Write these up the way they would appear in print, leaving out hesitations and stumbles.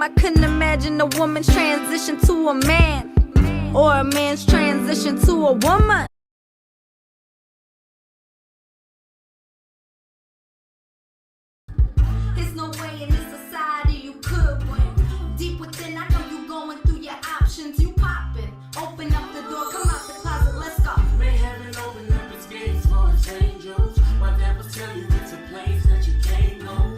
I couldn't imagine a woman's transition to a man, or a man's transition to a woman. There's no way in this society you could win. Deep within, I know you going through your options. You popping, open up the door, come out the closet, let's go. May heaven open up its gates for its angels. My devils tell you it's a place that you can't go.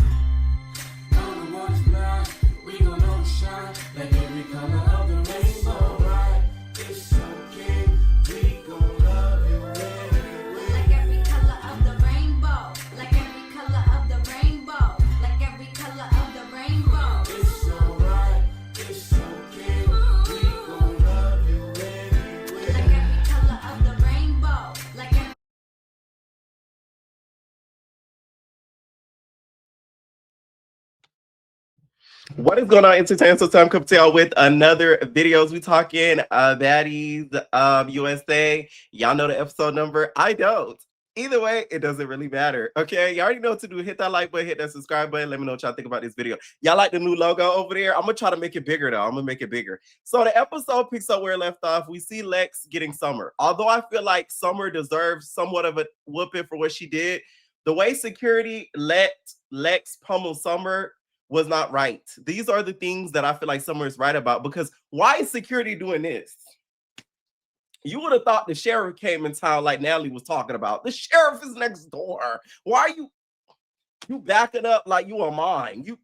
Know the world is blind, we gon' know the shine. Like every color of the rainbow, right? It's okay, we gon' love you anyway. Like every color of the rainbow, like every color of the rainbow, like every color of the rainbow. It's alright, it's okay, we gon' love you anyway. Like every color of the rainbow, like every What is going on, Entertainment? So time come tell with another videos. We talking Baddies USA. Y'all know the episode number. I don't. Either way, it doesn't really matter. Okay, you already know what to do. Hit that like button, hit that subscribe button. Let me know what y'all think about this video. Y'all like the new logo over there? I'm gonna try to make it bigger though. I'm gonna make it bigger. So the episode picks up where it left off. We see Lex getting Summer. Although I feel like Summer deserves somewhat of a whooping for what she did, the way security let Lex pummel Summer was not right. These are the things that I feel like Summer is right about, because why is security doing this? You would have thought the sheriff came in town like Natalie was talking about. The sheriff is next door. Why are you backing up like you are mine? You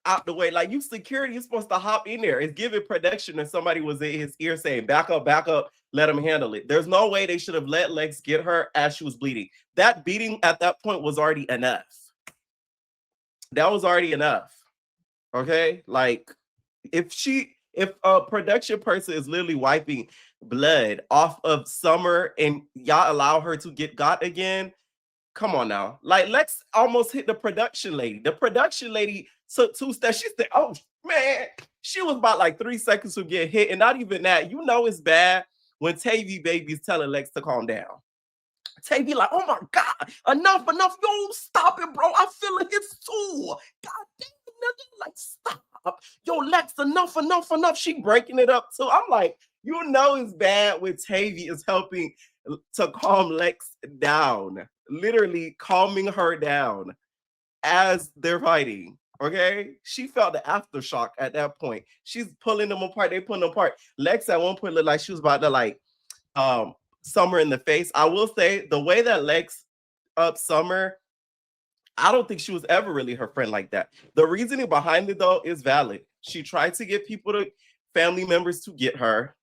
out the way, like you security, you're supposed to hop in there. It's giving production, and somebody was in his ear saying, back up, let him handle it. There's no way they should have let Lex get her as she was bleeding. That beating at that point was already enough. That was already enough. Okay, like if a production person is literally wiping blood off of Summer and y'all allow her to get got again, come on now. Like Lex almost hit the production lady. The production lady took 2 steps. She said, oh man, she was about like 3 seconds to get hit, and not even that. You know it's bad when Tavy baby's telling Lex to calm down. Tavy like, oh my God, enough. Yo, stop it, bro. I feel like it's too. God damn, nigga, like, stop. Yo, Lex, enough. She breaking it up too. I'm like, you know it's bad when Tavy is helping to calm Lex down. Literally calming her down as they're fighting. Okay? She felt the aftershock at that point. She's pulling them apart. They pulling them apart. Lex at one point looked like she was about to like Summer in the face. I will say the way that Lex up Summer, I don't think she was ever really her friend like that. The reasoning behind it though is valid. She tried to get family members to get her.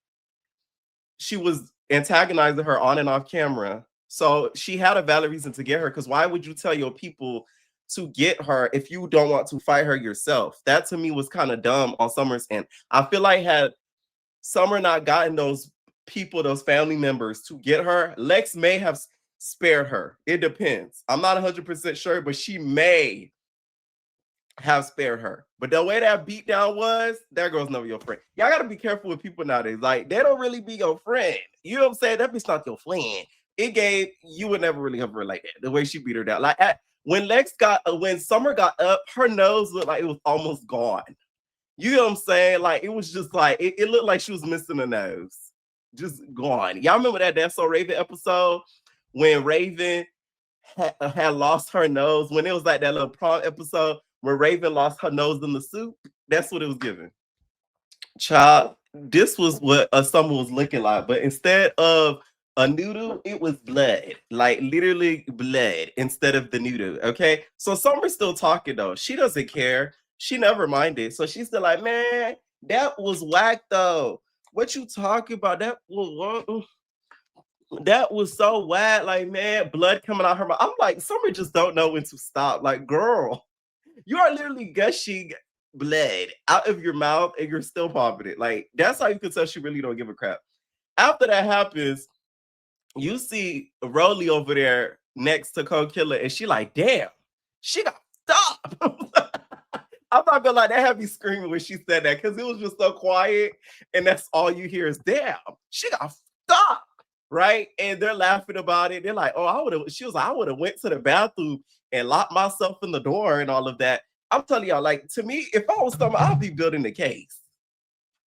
She was antagonizing her on and off camera. So she had a valid reason to get her, because why would you tell your people to get her if you don't want to fight her yourself? That to me was kind of dumb on Summer's end. I feel like had Summer not gotten those people, those family members to get her, Lex may have spared her. It depends. I'm not 100% sure, but she may have spared her. But the way that beatdown was, that girl's never your friend. Y'all gotta be careful with people nowadays. Like, they don't really be your friend. You know what I'm saying? That bitch not your friend. You would never really have her like that. The way she beat her down. Like when Summer got up, her nose looked like it was almost gone. You know what I'm saying? Like, it was just like, it looked like she was missing a nose. Just gone. Y'all remember that That's So Raven episode when Raven had lost her nose? When it was like that little prom episode where Raven lost her nose in the soup? That's what it was giving. Child, this was what a Summer was looking like. But instead of a noodle, it was blood. Like literally blood instead of the noodle. Okay? So Summer's still talking though. She doesn't care. She never minded. So she's still like, man, that was whack though. What you talking about? That was so whack. Like, man, blood coming out her mouth. I'm like, Summer just don't know when to stop. Like, girl, you are literally gushing blood out of your mouth and you're still popping it. Like, that's how you can tell she really don't give a crap. After that happens, you see Rolly over there next to Cold Killer, and she like, damn, she got stopped. I'm not gonna lie, that had me screaming when she said that, because it was just so quiet, and that's all you hear is, damn, she got stopped, right? And they're laughing about it. They're like, oh, she was like, I would have went to the bathroom and locked myself in the door and all of that. I'm telling y'all, like, to me, if I was Summer, I'd be building the case.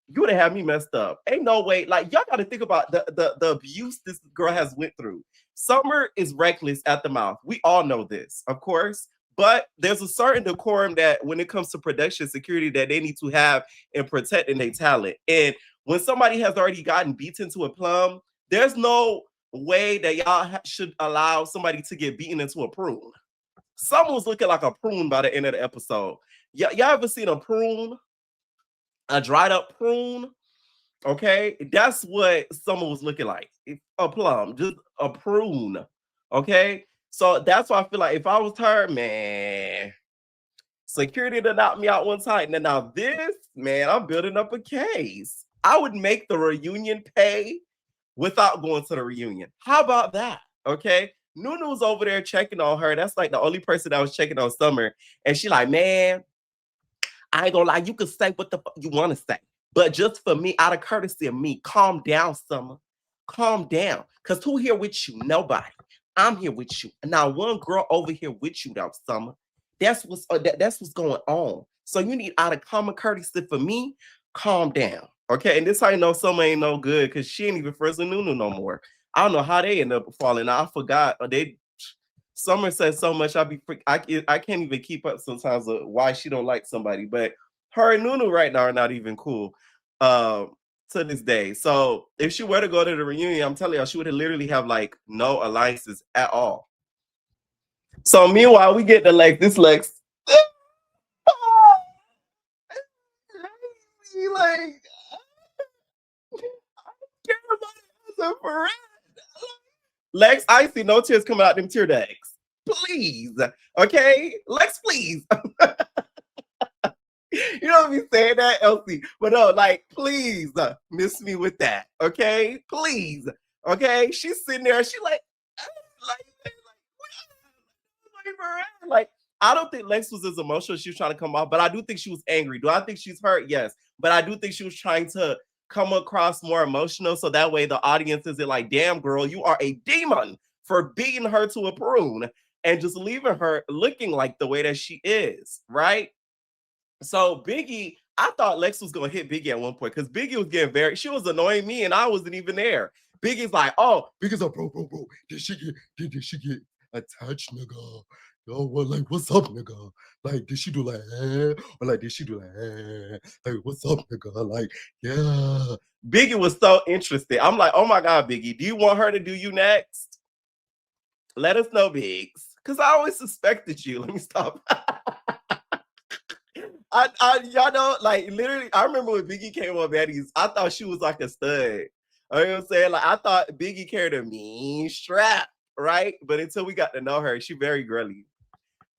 You would have had me messed up. Ain't no way. Like, y'all got to think about the abuse this girl has went through. Summer is reckless at the mouth. We all know this, of course. But there's a certain decorum that when it comes to production security that they need to have in protecting their talent. And when somebody has already gotten beaten to a plum, there's no way that y'all should allow somebody to get beaten into a prune. Someone was looking like a prune by the end of the episode. Y'all ever seen a prune? A dried up prune? Okay, that's what someone was looking like. A plum, just a prune. Okay, so that's why I feel like if I was her, man, security to knock me out one time. And now this, man, I'm building up a case. I would make the reunion pay without going to the reunion. How about that? Okay. Nunu's over there checking on her. That's like the only person that was checking on Summer. And she like, man, I ain't gonna lie, you can say what the fuck you want to say. But just for me, out of courtesy of me, calm down, Summer. Calm down. Because who here with you? Nobody. I'm here with you. Now, one girl over here with you now, Summer. That's what's going on. So you need, out of common courtesy for me, calm down. Okay. And this how you know Summer ain't no good because she ain't even friends with Nunu no more. I don't know how they end up falling. I forgot. Summer says so much. I can't even keep up sometimes of why she don't like somebody. But her and Nunu right now are not even cool to this day. So if she were to go to the reunion, I'm telling you, she would literally have like no alliances at all. So meanwhile, we get to Lex. Like, I care about it for real. Lex, I see no tears coming out them tear ducts. Please. Okay? Lex, please. You don't be saying that, Elsie. But no, like, please miss me with that. Okay? Please. Okay? She's sitting there, she like, I don't think Lex was as emotional as she was trying to come off, but I do think she was angry. Do I think she's hurt? Yes. But I do think she was trying to come across more emotional so that way the audience isn't like, damn, girl, you are a demon for beating her to a prune and just leaving her looking like the way that she is, right? So Biggie, I thought Lex was going to hit Biggie at one point because Biggie was getting she was annoying me and I wasn't even there. Biggie's like, oh, Biggie's like, bro, did she get attached, nigga? Yo, well, like, what's up, nigga? Like, did she do like, or like, did she do like, like, what's up, nigga? Like, yeah. Biggie was so interested. I'm like, oh my God, Biggie, do you want her to do you next? Let us know, Biggs. Because I always suspected you. Let me stop. Y'all know, like, literally, I remember when Biggie came on Baddies, I thought she was like a stud. You know what I'm saying? Like, I thought Biggie carried a mean strap, right? But until we got to know her, she very girly.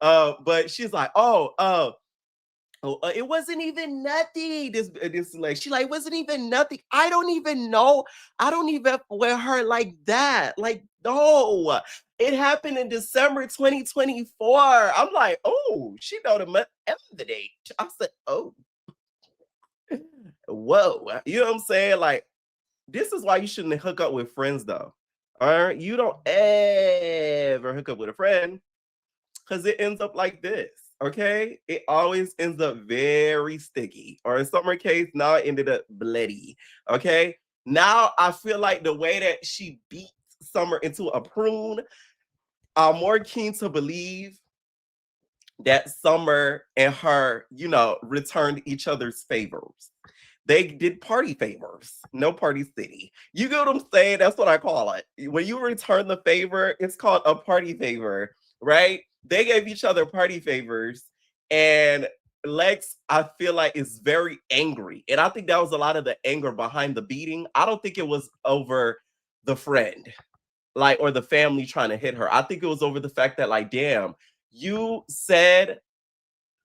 But she's like, it wasn't even nothing. This like, she like, wasn't even nothing. I don't even know. I don't even wear her like that. Like, no, it happened in December 2024. I'm like, oh, she know the month and the date. I said, oh, whoa. You know what I'm saying? Like, this is why you shouldn't hook up with friends, though. All right, you don't ever hook up with a friend because it ends up like this. Okay, it always ends up very sticky, or in Summer case, now it ended up bloody. Okay, now I feel like the way that she beat Summer into a prune, I'm more keen to believe that Summer and her, returned each other's favors. They did party favors, no party city. You get what I'm saying? That's what I call it. When you return the favor, it's called a party favor, right? They gave each other party favors, and Lex, I feel like, is very angry. And I think that was a lot of the anger behind the beating. I don't think it was over the friend, like, or the family trying to hit her. I think it was over the fact that, like, damn, you said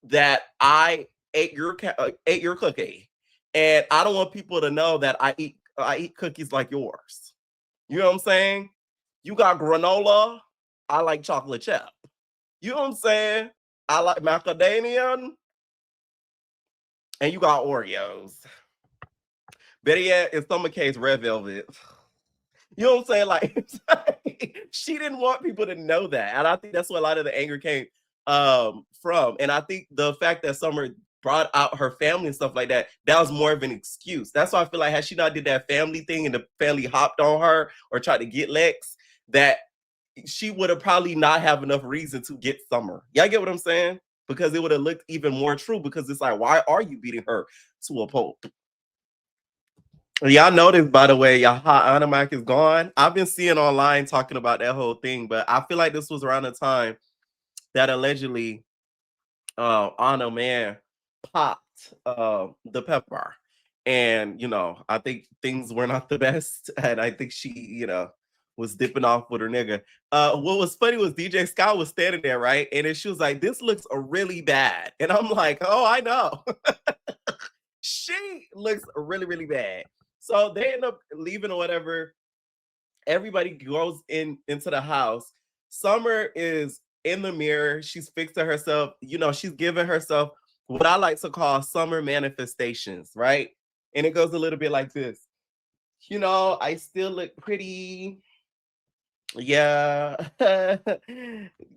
that I ate your cookie, and I don't want people to know that I eat cookies like yours. You know what I'm saying? You got granola, I like chocolate chip. You know what I'm saying? I like macadamia, and you got Oreos. Better yet, in some case, red velvet. You know what I'm saying? Like, she didn't want people to know that. And I think that's where a lot of the anger came. from. And I think the fact that Summer brought out her family and stuff like that, that was more of an excuse. That's why I feel like had she not did that family thing and the family hopped on her or tried to get Lex, that she would have probably not have enough reason to get Summer. Y'all get what I'm saying? Because it would have looked even more true, because it's like, why are you beating her to a pulp? Y'all noticed, by the way, y'all hot Animac is gone. I've been seeing online talking about that whole thing, but I feel like this was around the time that allegedly Anna Man popped the pepper. And I think things were not the best. And I think she, was dipping off with her nigga. What was funny was DJ Scott was standing there, right? And then she was like, "This looks really bad." And I'm like, "Oh, I know." She looks really, really bad. So they end up leaving or whatever. Everybody goes into the house. Summer is in the mirror. She's fixing herself. She's giving herself what I like to call summer manifestations, right? And it goes a little bit like this. I still look pretty. Yeah.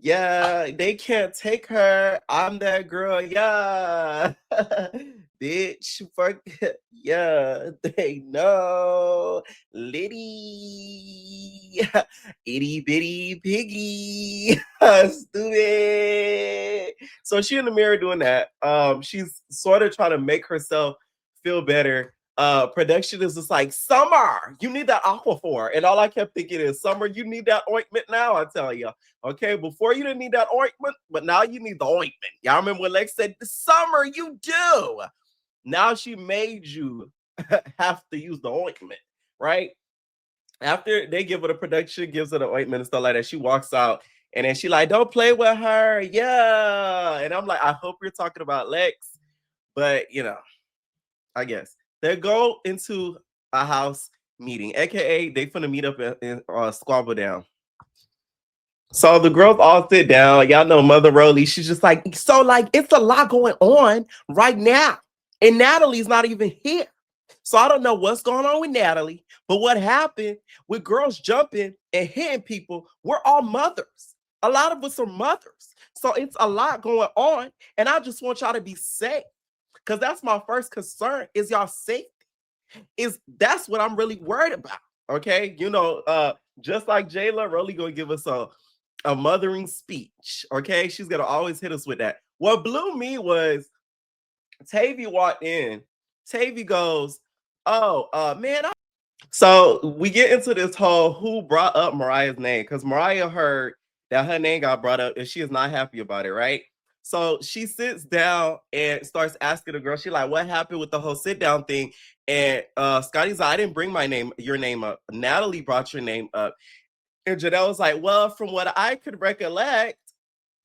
Yeah, they can't take her. I'm that girl. Yeah. Bitch, fuck. Yeah, they know. Liddy. Itty bitty piggy. Stupid. So she in the mirror doing that. She's sort of trying to make herself feel better. Production is just like, Summer, you need that Aquaphor. And all I kept thinking is, Summer, you need that ointment now, I tell you. Okay, before you didn't need that ointment, but now you need the ointment. Y'all remember when Lex said, Summer, you do. Now she made you have to use the ointment, right? After they give her the production, gives her the ointment and stuff like that, she walks out and then she like, don't play with her. Yeah. And I'm like, I hope you're talking about Lex, but I guess. They go into a house meeting, aka they finna meet up and squabble down. So the girls all sit down. Y'all know Mother Rolly. She's just like, so like it's a lot going on right now. And Natalie's not even here. So I don't know what's going on with Natalie, but what happened with girls jumping and hitting people, we're all mothers. A lot of us are mothers. So it's a lot going on. And I just want y'all to be safe. Because that's my first concern is y'all safety. That's what I'm really worried about. Okay. Just like Jayla, Rolly gonna give us a mothering speech. Okay. She's gonna always hit us with that. What blew me was Tavy walked in. Tavy goes, "Oh, man." So we get into this whole who brought up Mariah's name, because Mariah heard that her name got brought up and she is not happy about it, right? So she sits down and starts asking the girl, she like, what happened with the whole sit down thing? And Scotty's like, I didn't bring your name up. Natalie brought your name up. And Janelle was like, well, from what I could recollect,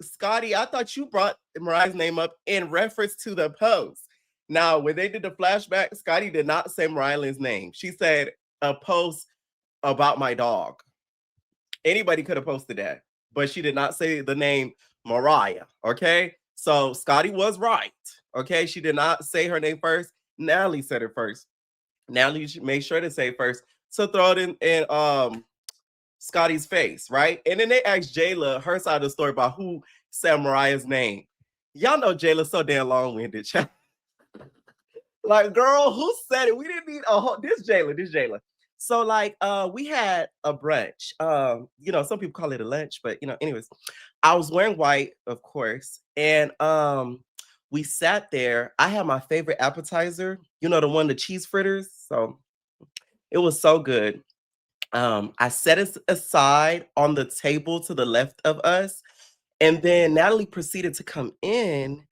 Scotty, I thought you brought Mariah's name up in reference to the post. Now, when they did the flashback, Scotty did not say Mariah's name. She said a post about my dog. Anybody could have posted that, but she did not say the name Mariah. Okay. So Scotty was right. Okay. She did not say her name first. Natalie said it first. Natalie made sure to say it first to throw it in Scotty's face, right? And then they asked Jayla her side of the story about who said Mariah's name. Y'all know Jayla's so damn long-winded. Like, girl, who said it? We didn't need a whole this Jayla. So, like, we had a brunch. Some people call it a lunch, but anyways, I was wearing white, of course, and we sat there. I had my favorite appetizer, the one, the cheese fritters. So it was so good. I set it aside on the table to the left of us, and then Natalie proceeded to come in,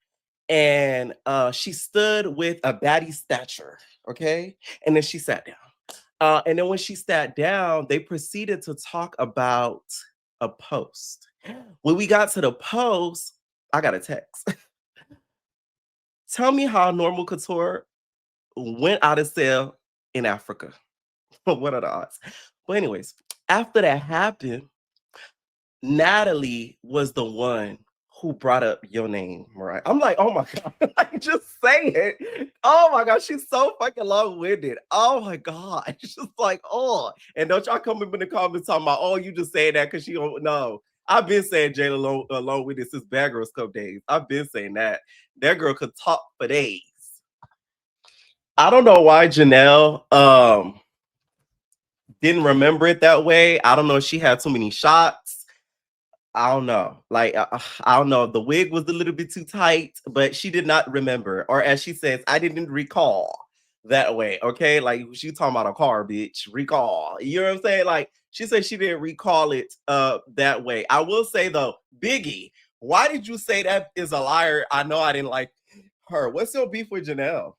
and she stood with a baddie stature, okay? And then she sat down. And then when she sat down, they proceeded to talk about a post. When we got to the post, I got a text. Tell me how Normal Couture went out of sale in Africa. What are the odds? But anyways, after that happened, Natalie was the one who brought up your name, Mariah. I'm like, oh my God, like just say it. Oh my God, she's so fucking long-winded. Oh my God. It's just like, oh. And don't y'all come up in the comments talking about, oh, you just saying that because she don't know. I've been saying Jada alone with this since Bad Girls Club days. I've been saying that. That girl could talk for days. I don't know why Janelle didn't remember it that way. I don't know if she had too many shots. I don't know. Like, I don't know. The wig was a little bit too tight, but she did not remember. Or as she says, I didn't recall that way. Okay. Like, she talking about a car, bitch. Recall. You know what I'm saying? Like, she said she didn't recall it that way. I will say, though, Biggie, why did you say that is a liar? I know I didn't like her. What's your beef with Janelle?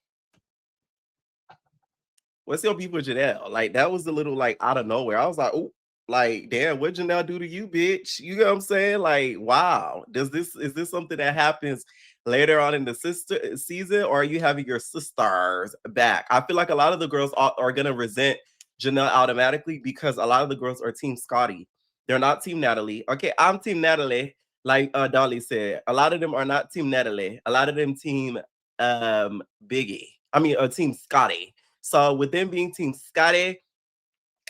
What's your beef with Janelle? Like, that was a little, like, out of nowhere. I was like, oh, like, damn, what Janelle do to you, bitch? You know what I'm saying? Like, wow. Is this something that happens later on in the season, or are you having your sisters back? I feel like a lot of the girls are gonna resent Janelle automatically because a lot of the girls are Team Scotty. They're not Team Natalie. Okay, I'm Team Natalie, like Dolly said. A lot of them are not Team Natalie. A lot of them Team Biggie. I mean, Team Scotty. So with them being Team Scotty,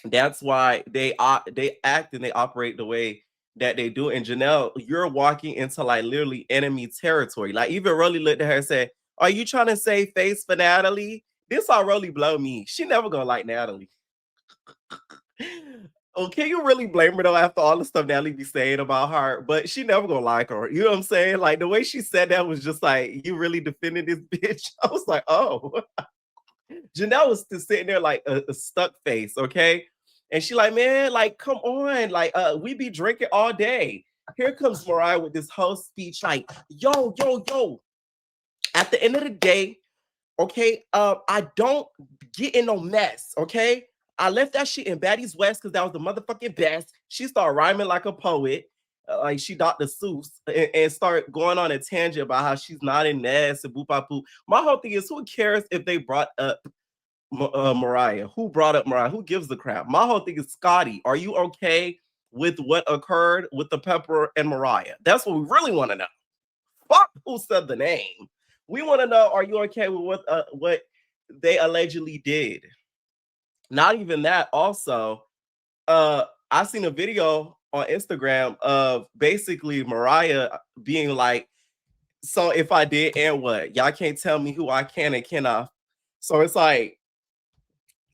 that's why they act and they operate the way that they do. And Janelle, you're walking into like literally enemy territory. Like even Rolly looked at her and said, "Are you trying to save face for Natalie?" This all Rolly blow me. She never gonna like Natalie. Oh, can you really blame her though after all the stuff Natalie be saying about her? But she never gonna like her. You know what I'm saying? Like the way she said that was just like, you really defending this bitch. I was like, oh. Janelle was just sitting there like a stuck face, okay? And she like, man, like, come on, like, we be drinking all day. Here comes Mariah with this whole speech, like, yo, yo, yo. At the end of the day, okay, I don't get in no mess, okay? I left that shit in Baddies West because that was the motherfucking best. She started rhyming like a poet, like she Dr. Seuss, and start going on a tangent about how she's not in Ness and boop boop. My whole thing is, who cares if they brought up Mariah? Who brought up Mariah? Who gives the crap? My whole thing is, Scotty, are you okay with what occurred with the Pepper and Mariah? That's what we really want to know. Fuck who said the name. We want to know, are you okay with what they allegedly did? Not even that. Also, I seen a video on Instagram of basically Mariah being like, so if I did, and what? Y'all can't tell me who I can and cannot. So it's like,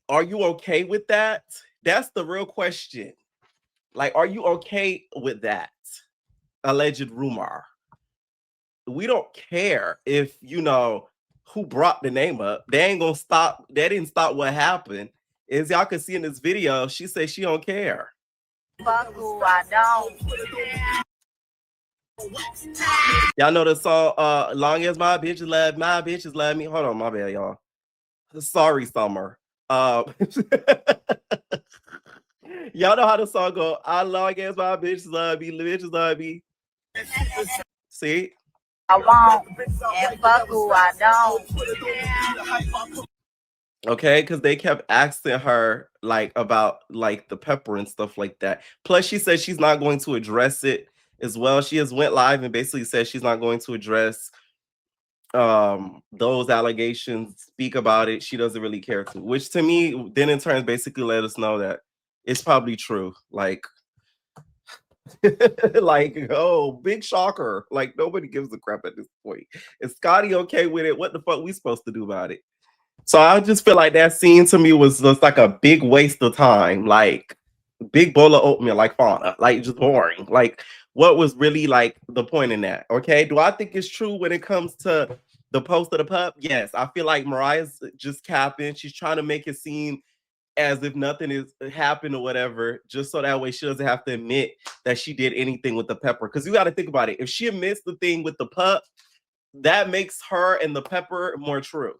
are you okay with that? That's the real question. Like, are you okay with that alleged rumor? We don't care if you know who brought the name up. They ain't gonna stop. They didn't stop what happened. As y'all can see in this video, she says she don't care. Fuck who I don't. Y'all know the song, long as my bitches love me. Hold on, my bad, y'all. Sorry, Summer. Y'all know how the song go. I long as my bitches love me. See? I won't. And fuck who I don't. Okay, because they kept asking her like about like the Pepper and stuff like that. Plus, she said she's not going to address it as well. She has went live and basically said she's not going to address those allegations, speak about it. She doesn't really care to, which to me then in turn basically let us know that it's probably true. Like like, oh, big shocker. Like nobody gives a crap at this point. Is Scotty okay with it? What the fuck we supposed to do about it? So I just feel like that scene to me was just like a big waste of time, like big bowl of oatmeal, like fauna, like just boring. Like what was really like the point in that? Okay, do I think it's true when it comes to the post of the pup? Yes, I feel like Mariah's just capping. She's trying to make it seem as if nothing is happened or whatever, just so that way she doesn't have to admit that she did anything with the Pepper. Because you got to think about it. If she admits the thing with the pup, that makes her and the Pepper more true.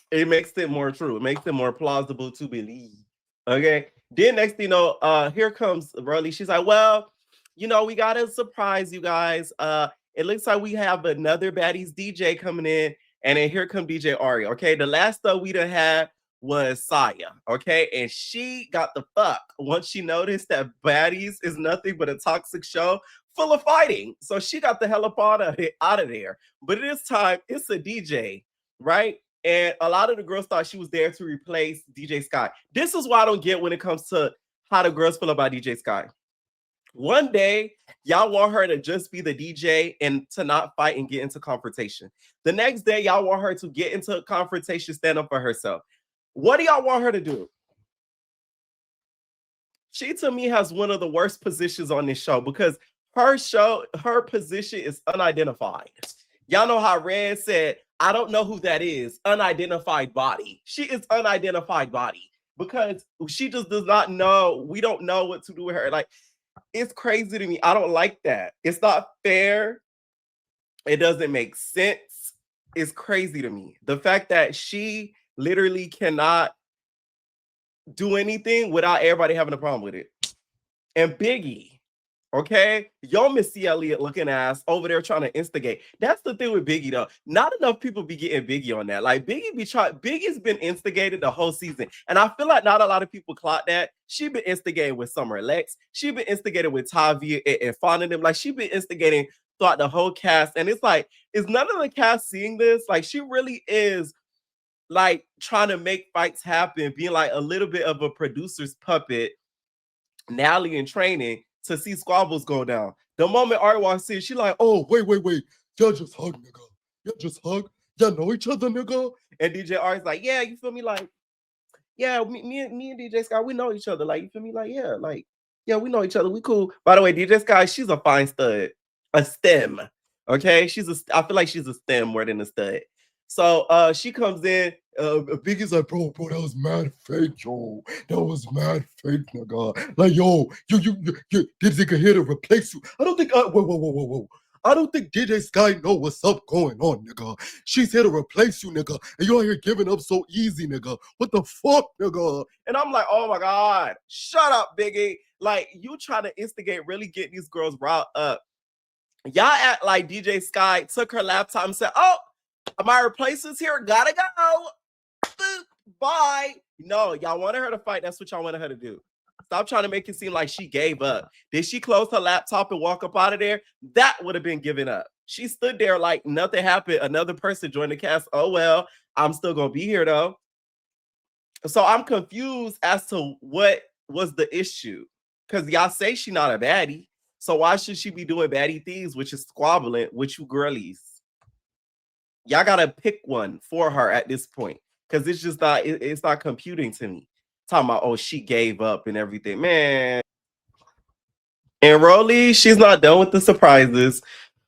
It makes it more true. It makes it more plausible to believe. Okay. Then next thing you know, here comes Rolly. She's like, well, you know, we gotta surprise you guys. It looks like we have another Baddies DJ coming in, and then here come DJ Ari. Okay, the last stuff we done had was Saya. Okay, and she got the fuck once she noticed that Baddies is nothing but a toxic show full of fighting. So she got the hell up out of there. But this time, it's a DJ, right? And a lot of the girls thought she was there to replace DJ Scott. This is why I don't get when it comes to how the girls feel about DJ Sky. One day, y'all want her to just be the DJ and to not fight and get into confrontation. The next day, y'all want her to get into a confrontation, stand up for herself. What do y'all want her to do? She, to me, has one of the worst positions on this show because her position is unidentified. Y'all know how Red said, I don't know who that is, unidentified body. She is unidentified body because she just does not know. We don't know what to do with her. Like, it's crazy to me. I don't like that. It's not fair. It doesn't make sense. It's crazy to me. The fact that she literally cannot do anything without everybody having a problem with it. And Biggie, okay? Yo, Missy Elliott looking ass over there trying to instigate. That's the thing with Biggie, though. Not enough people be getting Biggie on that. Like, Biggie's been instigated the whole season. And I feel like not a lot of people clock that. She been instigating with Summer Lex. She been instigating with Tavia and finding them. Like, she been instigating throughout the whole cast. And it's like, is none of the cast seeing this? Like, she really is like trying to make fights happen, being like a little bit of a producer's puppet, Nally in training to see squabbles go down. The moment Ari walks in, she like, oh, wait. Y'all just hug, nigga. Y'all just hug. Y'all know each other, nigga. And DJ Ari's like, yeah, you feel me? Like, yeah, me and DJ Sky, we know each other. Like, you feel me? Like, yeah, we know each other. We cool. By the way, DJ Sky, she's a fine stud. A STEM. Okay? I feel like she's a STEM more than a stud. So she comes in. Biggie's like, bro, that was mad fake, yo. That was mad fake, nigga. Like, yo, you this nigga here to replace you. I don't think, whoa. I don't think DJ Sky know what's up going on, nigga. She's here to replace you, nigga. And you out here giving up so easy, nigga. What the fuck, nigga? And I'm like, oh my God, shut up, Biggie. Like, you trying to instigate, really get these girls riled up. Y'all act like DJ Sky took her laptop and said, oh, my replacement's here, gotta go. Boop, bye. No, y'all wanted her to fight. That's what y'all wanted her to do. Stop trying to make it seem like she gave up. Did she close her laptop and walk up out of there? That would have been giving up. She stood there like nothing happened. Another person joined the cast. Oh, well, I'm still going to be here, though. So I'm confused as to what was the issue. Because y'all say she's not a baddie. So why should she be doing baddie things, which is squabbling with you girlies? Y'all got to pick one for her at this point. Because it's just not, it's not computing to me. Talking about, oh, she gave up and everything. Man. And Rolly, she's not done with the surprises.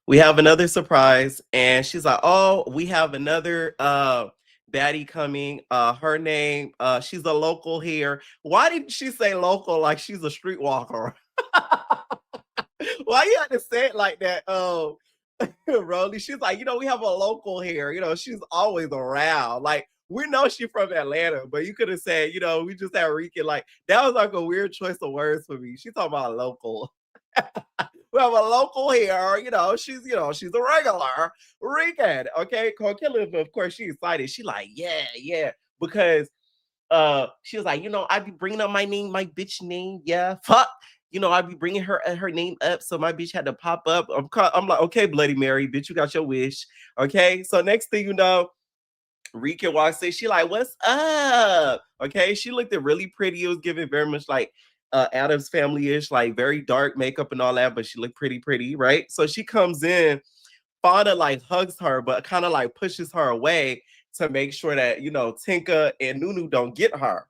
We have another surprise. And she's like, oh, we have another baddie coming. Her name, she's a local here. Why didn't she say local like she's a streetwalker? Why you had to say it like that? Rolly, she's like, we have a local here. She's always around. Like, we know she's from Atlanta, but you could have said, we just had Rika. Like, that was like a weird choice of words for me. She's talking about local. We have a local here, she's a regular Rican. Okay, Killer, of course, she's excited. She like, yeah, because she was like, I be bringing up my name, my bitch name, yeah, fuck. I be bringing her name up, so my bitch had to pop up. I'm like, okay, Bloody Mary, bitch, you got your wish. Okay, so next thing you know, Rika walks in, she like, what's up? Okay, she looked really pretty. It was giving very much like Addams Family-ish, like very dark makeup and all that, but she looked pretty, right? So she comes in, Fauna like hugs her, but kind of like pushes her away to make sure that, Tinka and Nunu don't get her.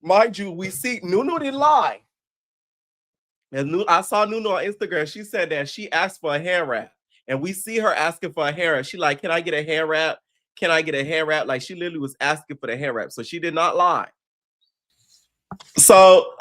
Mind you, we see Nunu didn't lie. And I saw Nunu on Instagram. She said that she asked for a hair wrap. And we see her asking for a hair wrap. She like, can I get a hair wrap? Can I get a hair wrap? Like, she literally was asking for the hair wrap. So she did not lie. So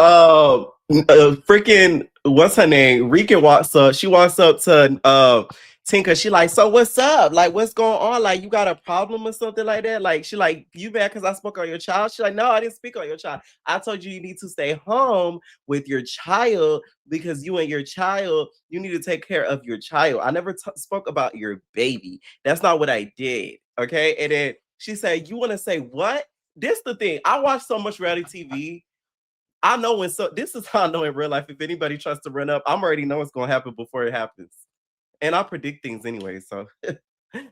freaking, what's her name? Rika walks up. She walks up to Tinka. She like, so what's up? Like, what's going on? Like, you got a problem or something like that? Like, she like, you mad because I spoke on your child? She like, no, I didn't speak on your child. I told you need to stay home with your child because you and your child, you need to take care of your child. I never spoke about your baby. That's not what I did. Okay. And then she said, you want to say what? This the thing. I watch so much reality TV. I know this is how I know in real life, if anybody tries to run up, I'm already know what's going to happen before it happens. And I predict things anyway, so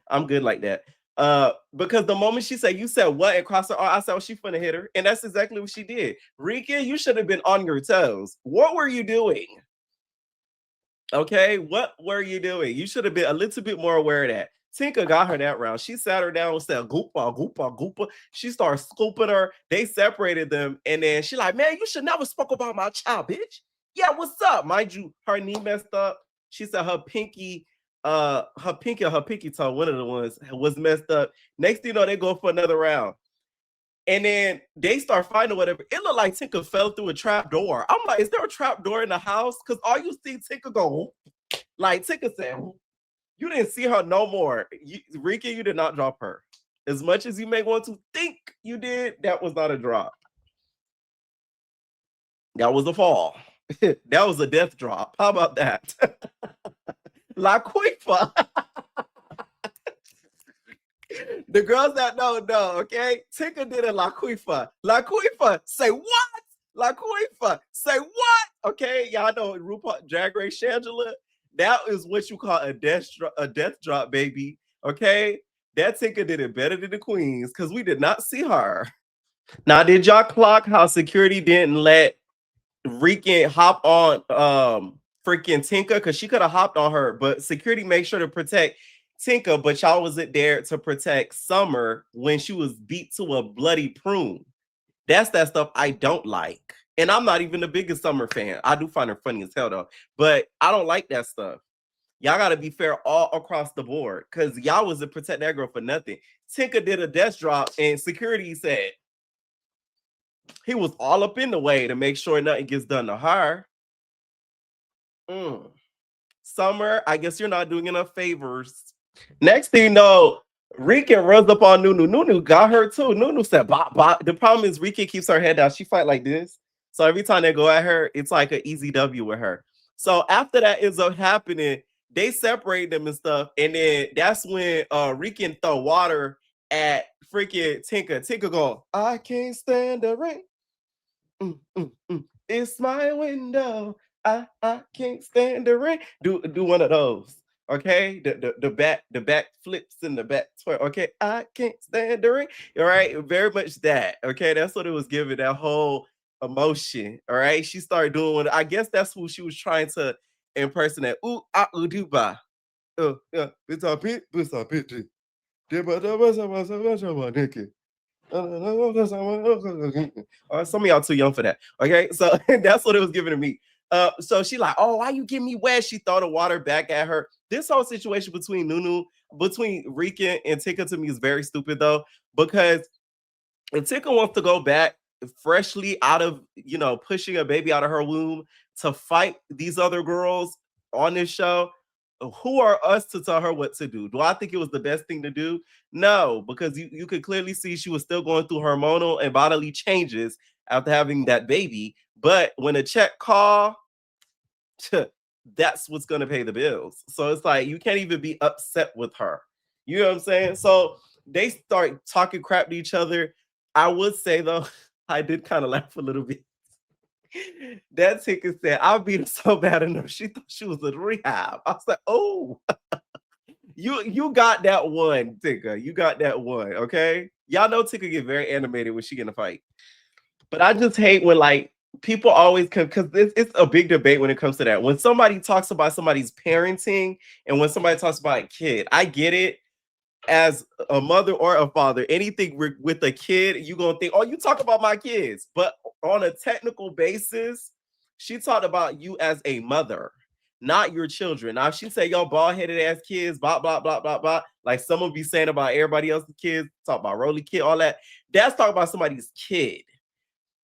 I'm good like that. Because the moment she said, you said what, and crossed her arm, I said, oh, she finna hit her. And that's exactly what she did. Rika, you should have been on your toes. What were you doing? Okay, what were you doing? You should have been a little bit more aware of that. Tinka got her that round. She sat her down and said, goopa, goopa, goopa. She started scooping her. They separated them. And then she like, man, you should never spoke about my child, bitch. Yeah, what's up? Mind you, her knee messed up. She said her pinky and her pinky toe, one of the ones, was messed up. Next thing you know, they go for another round. And then they start fighting or whatever. It looked like Tinka fell through a trap door. I'm like, is there a trap door in the house? Because all you see Tinka go, like Tinka said, you didn't see her no more. Rika, you did not drop her. As much as you may want to think you did, that was not a drop. That was a fall. That was a death drop. How about that? La Quifa. The girls that know, okay? Tinka did a La Quifa. La Quifa, say what? La Quifa, say what? Okay, y'all know RuPaul Drag Race Shangela. That is what you call a death drop, baby. Okay? That Tinka did it better than the queens because we did not see her. Now, did y'all clock how security didn't let Rican hop on freaking Tinka? Because she could have hopped on her, but security made sure to protect Tinka, but y'all wasn't there to protect Summer when she was beat to a bloody prune. That's that stuff I don't like. And I'm not even the biggest Summer fan. I do find her funny as hell though, but I don't like that stuff. Y'all got to be fair all across the board because y'all wasn't protect that girl for nothing. Tinka did a death drop and security said he was all up in the way to make sure nothing gets done to her. Summer, I guess you're not doing enough favors. Next thing you know, Rika runs up on Nunu. Nunu got her too. Nunu said, bop, bop. The problem is Rika keeps her head down. She fight like this. So every time they go at her, it's like an easy W with her. So after that ends up happening, they separate them and stuff. And then that's when Rika throw water at freaking Tinka. Tinka go, I can't stand the rain. It's my window. I can't stand the rain. Do one of those. Okay, the back flips and the back twerk. Okay, I can't stand the rain. All right, very much that. Okay, that's what it was giving, that whole emotion. All right, she started doing. I guess that's who she was trying to impersonate. Ooh, do ba. Yeah, it's a bit. Some of y'all too young for that. Okay, so that's what it was giving to me. So she like, oh, why you give me wet? She throw the water back at her. This whole situation between Rika and Tinka to me is very stupid though, because if Tinka wants to go back freshly out of, pushing a baby out of her womb to fight these other girls on this show, who are us to tell her what to do? Do I think it was the best thing to do? No, because you could clearly see she was still going through hormonal and bodily changes after having that baby. But when a check call, that's what's going to pay the bills. So it's like, you can't even be upset with her. You know what I'm saying? So they start talking crap to each other. I would say though, I did kind of laugh a little bit. That ticket said, I'll beat her so bad enough. She thought she was in rehab. I was like, oh, you got that one, Tika. You got that one, okay? Y'all know Tika get very animated when she get in a fight. But I just hate when people always come, because it's a big debate when it comes to that. When somebody talks about somebody's parenting and when somebody talks about a kid, I get it. As a mother or a father, anything with a kid, you're going to think, oh, you talk about my kids. But on a technical basis, she talked about you as a mother, not your children. Now, if she say, yo, bald-headed ass kids, blah, blah, blah, blah, blah, like someone be saying about everybody else's kids, talk about Rolly kid, all that, that's talking about somebody's kid.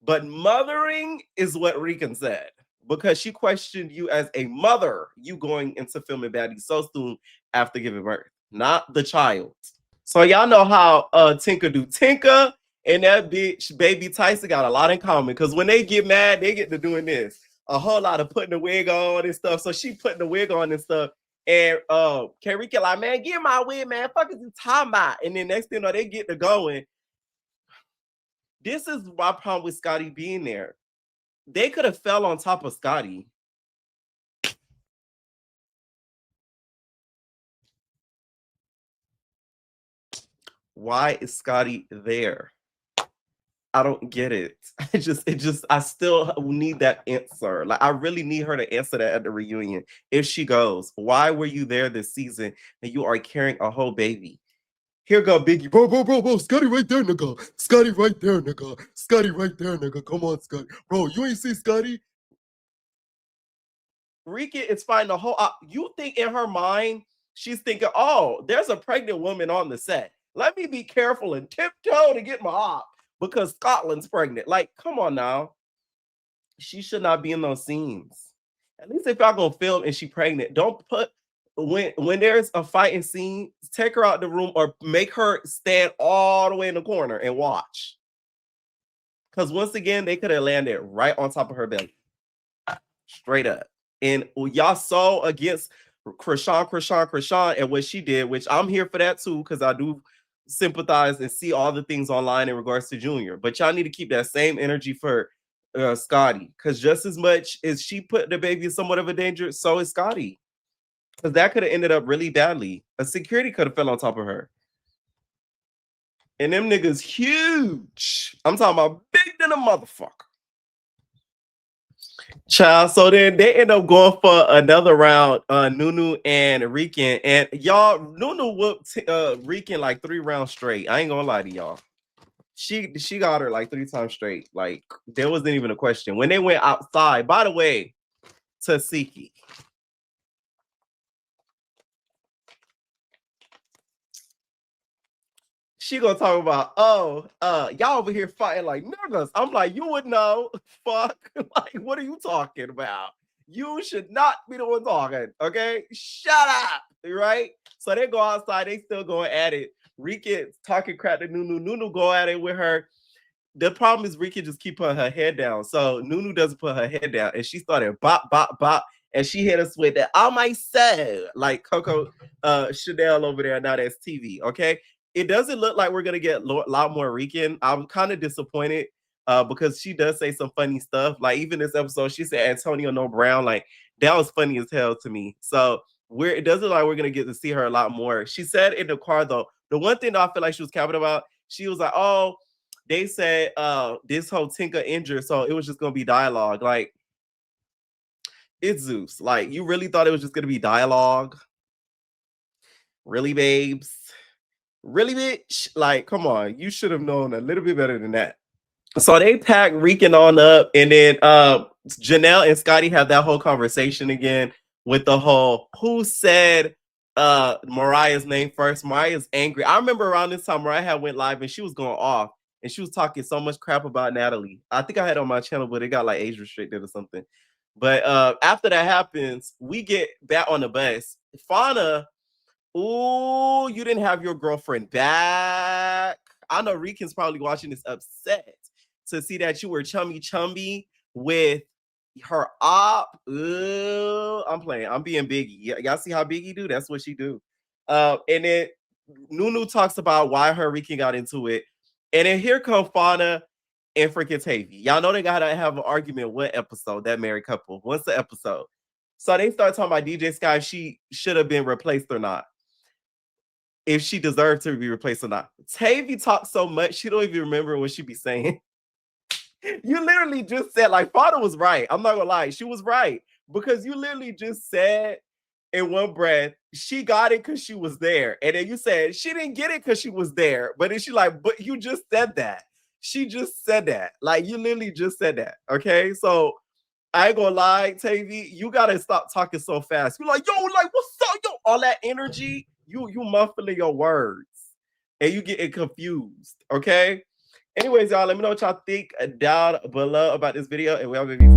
But mothering is what Rican said, because she questioned you as a mother, you going into filming Baddies so soon after giving birth, not the child. So y'all know how Tinka do. Tinka and that bitch Baby Tyson got a lot in common, because when they get mad, they get to doing this. A whole lot of putting the wig on and stuff. So she putting the wig on and stuff. And Karika like, man, get my wig, man. Fuck is you talking about? And then next thing you know, they get to going. This is my problem with Scotty being there. They could have fell on top of Scotty. Why is Scotty there? I don't get it. I still need that answer. Like, I really need her to answer that at the reunion. If she goes, why were you there this season and you are carrying a whole baby? Here go Biggie. Bro. Scotty right there, nigga. Scotty right there, nigga. Scotty right there, nigga. Come on, Scotty. Bro, you ain't see Scotty? Rika is finding the whole. You think in her mind, she's thinking, oh, there's a pregnant woman on the set. Let me be careful and tiptoe to get my op because Scotland's pregnant. Like, come on now. She should not be in those scenes. At least if y'all gonna film and she pregnant, don't put when there's a fighting scene, take her out the room or make her stand all the way in the corner and watch. Because once again, they could have landed right on top of her belly. Straight up. And y'all saw against Krishan, and what she did, which I'm here for that too, because I do sympathize and see all the things online in regards to Junior. But y'all need to keep that same energy for Scotty, because just as much as she put the baby in somewhat of a danger, so is Scotty. Because that could have ended up really badly. A security could have fell on top of her. And them niggas huge. I'm talking about big than a motherfucker. Child, so then they end up going for another round, Nunu and Rican. And y'all, Nunu whooped Rican like 3 rounds straight. I ain't gonna lie to y'all. She got her like 3 times straight. Like, there wasn't even a question. When they went outside, by the way, Tasiki. She gonna talk about, y'all over here fighting like niggas. I'm like, you would know. Fuck. Like, what are you talking about? You should not be the one talking, okay? Shut up, right? So they go outside, they still going at it. Rika talking crap to Nunu. Nunu go at it with her. The problem is Rika just keep putting her head down. So Nunu doesn't put her head down. And she started bop, bop, bop. And she hit us with that, oh my soul. Like Coco Chanel over there. Now that's TV, okay? It doesn't look like we're going to get a lot more Rican. I'm kind of disappointed because she does say some funny stuff. Like, even this episode, she said Antonio No Brown. Like, that was funny as hell to me. So it doesn't look like we're going to get to see her a lot more. She said in the car, though, the one thing that I feel like she was capping about, she was like, oh, they said this whole Tinka injured, so it was just going to be dialogue. Like, it's Zeus. Like, you really thought it was just going to be dialogue? Really, babes? Really, bitch? Like, come on. You should have known a little bit better than that. So they pack Rican on up, and then Janelle and Scotty have that whole conversation again with the whole who said Mariah's name first. Mariah's angry. I remember around this time Mariah had went live and she was going off and she was talking so much crap about Natalie. I think I had it on my channel, but it got like age restricted or something. But after that happens, we get back on the bus. Fauna, ooh, you didn't have your girlfriend back. I know Rican's probably watching this upset to see that you were chummy with her op. Ooh, I'm playing. I'm being Biggie. Y'all see how Biggie do? That's what she do. And then Nunu talks about why her Rican got into it. And then here come Fauna and freaking Tavy. Y'all know they gotta have an argument. What episode? That married couple. What's the episode? So they start talking about DJ Sky. If she should have been replaced or not. If she deserved to be replaced or not. Tavy talks so much, she don't even remember what she be saying. You literally just said, like, Fauna was right. I'm not gonna lie, she was right. Because you literally just said in one breath, she got it because she was there. And then you said she didn't get it because she was there. But then she like, but you just said that. She just said that. Like, you literally just said that. Okay. So I ain't gonna lie, Tavy, you gotta stop talking so fast. You're like, yo, like, what's up? Yo, all that energy, you muffling your words and you getting confused. Okay. Anyways, y'all, let me know what y'all think down below about this video, and we're gonna be